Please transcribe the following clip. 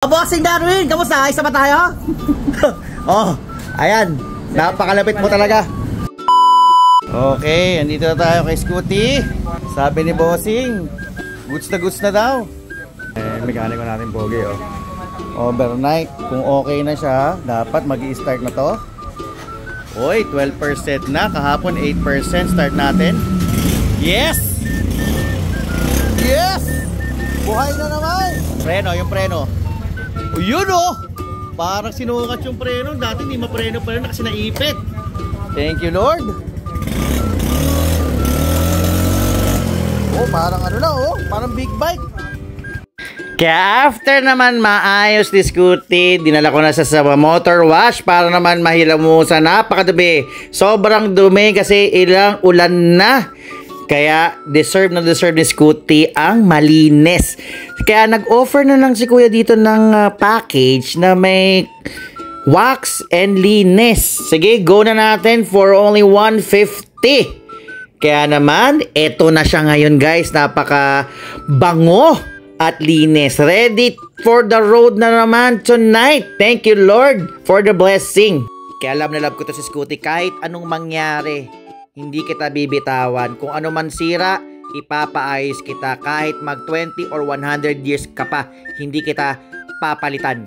Bossing Darwin, kamusta? Isa ba tayo? Oh, ayan. Napakalapit mo talaga. Okay, andito na tayo kay Scooty. Sabi ni Bossing, goods na daw. Mekaniko natin pogi, oh. Overnight, kung okay na siya, dapat mag-i-start na to. Oy, 12% na. Kahapon 8% start natin. Yes! Yes! Buhay na naman! Preno, yung preno. O yun, oh! Parang sinukat yung preno. Dati hindi mapreno pa rin kasi naipit. Thank you, Lord. Oh, parang ano na, oh. Parang big bike. Kaya after naman maayos ni Scooty, dinala ko na sa motor wash para naman mahilamusan. Napakadumi. Sobrang dumi kasi ilang ulan na. Kaya deserve ni Scooty ang malinis. Kaya nag-offer na lang si Kuya dito ng package na may wax and linis. Sige, go na natin for only 150. Kaya naman, eto na siya ngayon guys. Napaka bango at linis. Ready for the road na naman tonight. Thank you Lord for the blessing. Kaya alam na love ko to si Scooty. Kahit anong mangyari, hindi kita bibitawan. Kung ano man sira, ipapaayos kita. Kahit mag 20 or 100 years ka pa, hindi kita papalitan.